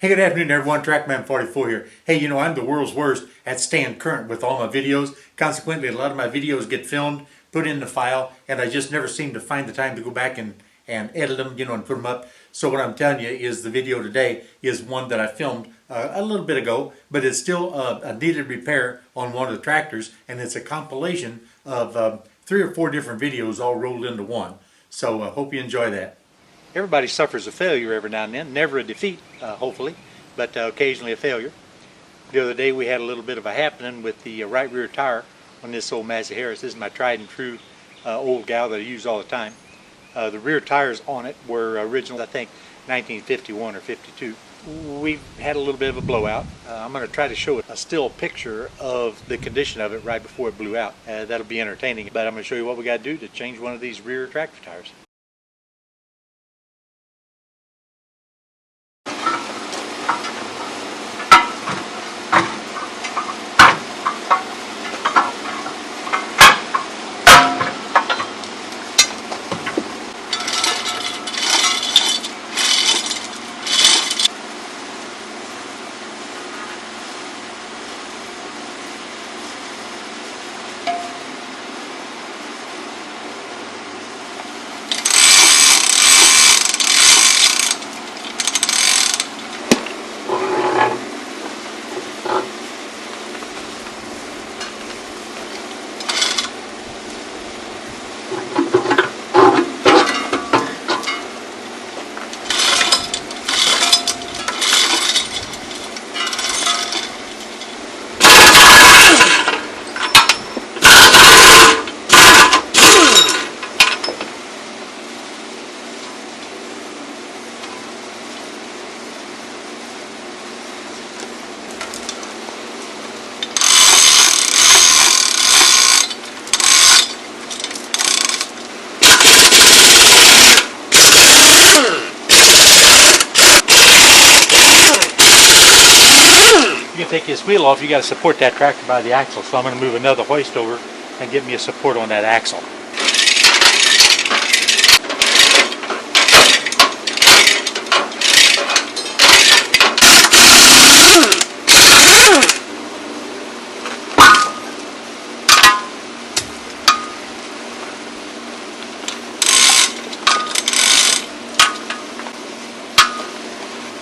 Hey, good afternoon, everyone. Trackman44 here. Hey, I'm the world's worst at staying current with all my videos. Consequently, a lot of my videos get filmed, put in the file, and I just never seem to find the time to go back and edit them, and put them up. So what I'm telling you is the video today is one that I filmed a little bit ago, but it's still a needed repair on one of the tractors, and it's a compilation of 3 or 4 different videos all rolled into one. So I hope you enjoy that. Everybody suffers a failure every now and then, never a defeat, hopefully, but occasionally a failure. The other day we had a little bit of a happening with the right rear tire on this old Massey Harris. This is my tried and true old gal that I use all the time. The rear tires on it were original, I think, 1951 or 52. We've had a little bit of a blowout. I'm going to try to show a still picture of the condition of it right before it blew out. That'll be entertaining, but I'm going to show you what we got to do to change one of these rear tractor tires. You can take this wheel off, you got to support that tractor by the axle. So I'm going to move another hoist over and get me a support on that axle.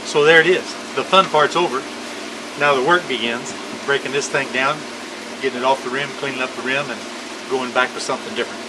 So there it is. The fun part's over. Now the work begins, breaking this thing down, getting it off the rim, cleaning up the rim, and going back to something different.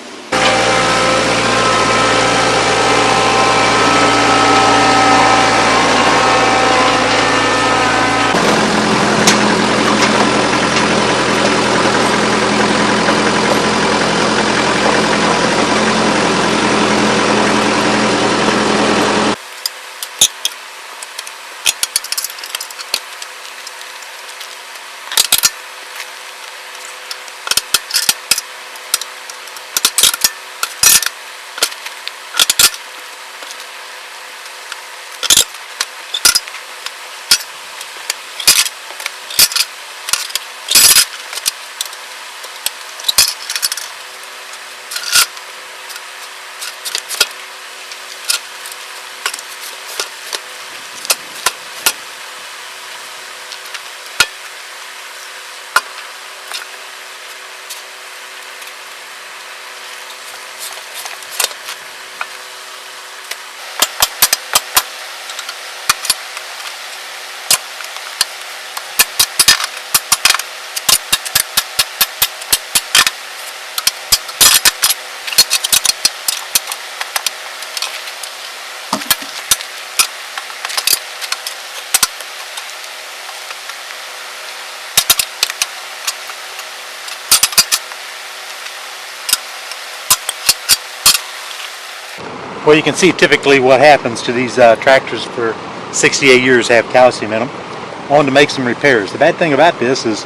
Well, you can see typically what happens to these tractors for 68 years have calcium in them. I wanted to make some repairs. The bad thing about this is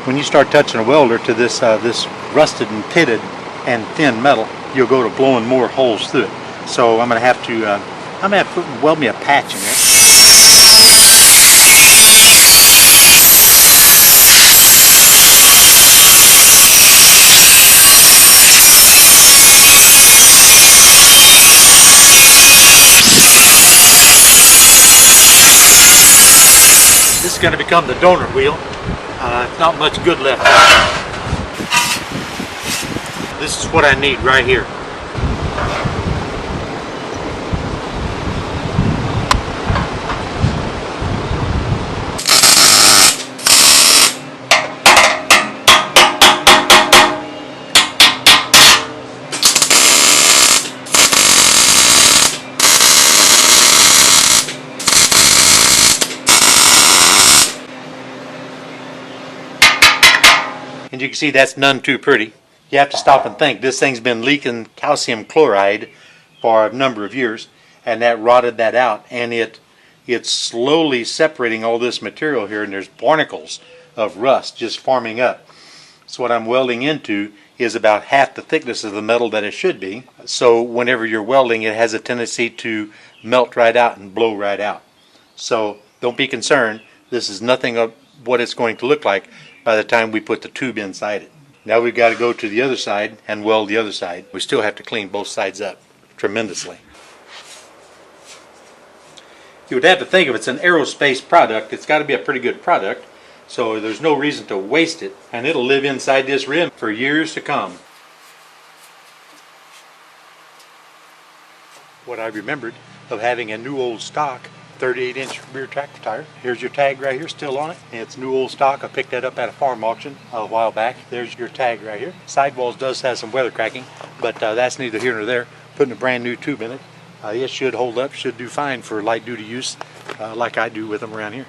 when you start touching a welder to this rusted and pitted and thin metal, you'll go to blowing more holes through it. So I'm going to have to weld me a patch in there. This is going to become the donor wheel. Not much good left. This is what I need right here. And you can see that's none too pretty. You have to stop and think. This thing's been leaking calcium chloride for a number of years, and that rotted that out, and it's slowly separating all this material here, and there's barnacles of rust just forming up. So what I'm welding into is about half the thickness of the metal that it should be. So whenever you're welding, it has a tendency to melt right out and blow right out. So don't be concerned. This is nothing of what it's going to look like by the time we put the tube inside it. Now we've got to go to the other side and weld the other side. We still have to clean both sides up tremendously. You would have to think if it's an aerospace product, it's got to be a pretty good product, so there's no reason to waste it, and it'll live inside this rim for years to come. What I remembered of having a new old stock 38-inch rear tractor tire. Here's your tag right here, still on it. It's new old stock. I picked that up at a farm auction a while back. There's your tag right here. Sidewalls does have some weather cracking, but that's neither here nor there. Putting a brand new tube in it. It should hold up, should do fine for light duty use, like I do with them around here.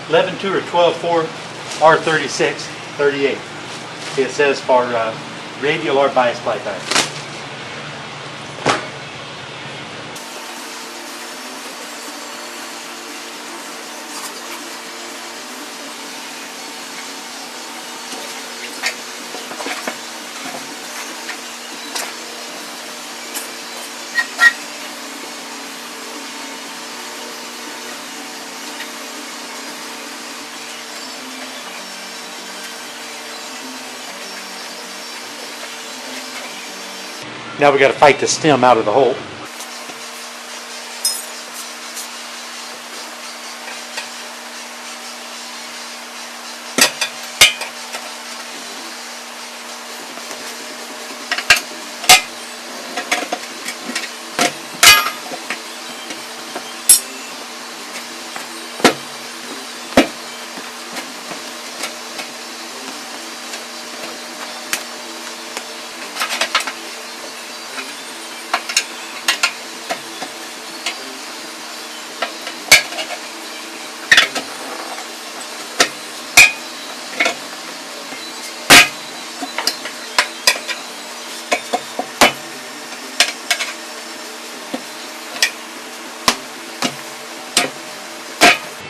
11.2 or 12.4 R36 38. It says for radial or bias ply tire. Now we got to fight the stem out of the hole.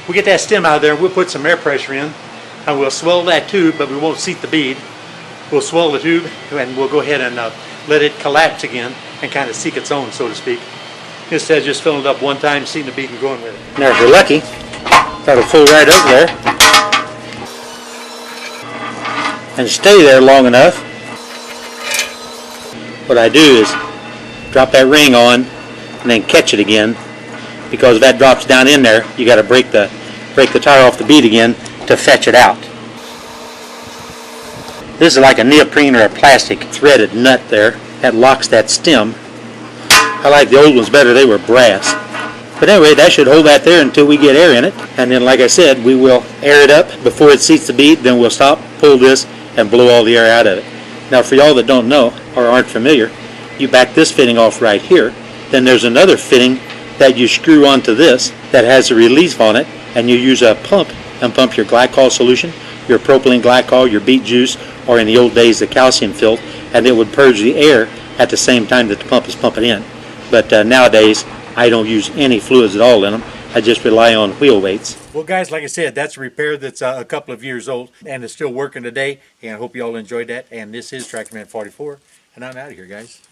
We get that stem out of there, we'll put some air pressure in, and we'll swell that tube, but we won't seat the bead. We'll swell the tube, and we'll go ahead and let it collapse again and kind of seek its own, so to speak. Instead of just filling it up one time, seating the bead and going with it. Now if you're lucky, that'll pull right over there and stay there long enough. What I do is drop that ring on and then catch it again, because if that drops down in there, you got to break the tire off the bead again to fetch it out. This is like a neoprene or a plastic threaded nut there that locks that stem. I like the old ones better, they were brass. But anyway, that should hold that there until we get air in it, and then like I said, we will air it up before it seats the bead, then we'll stop, pull this, and blow all the air out of it. Now for y'all that don't know or aren't familiar, you back this fitting off right here, then there's another fitting that you screw onto this that has a release on it, and you use a pump and pump your glycol solution, your propylene glycol, your beet juice, or in the old days the calcium filth, and it would purge the air at the same time that the pump is pumping in. But nowadays I don't use any fluids at all in them. I just rely on wheel weights. Well, guys, like I said, that's a repair that's a couple of years old and is still working today. And I hope you all enjoyed that. And this is TractorMan 44, and I'm out of here, guys.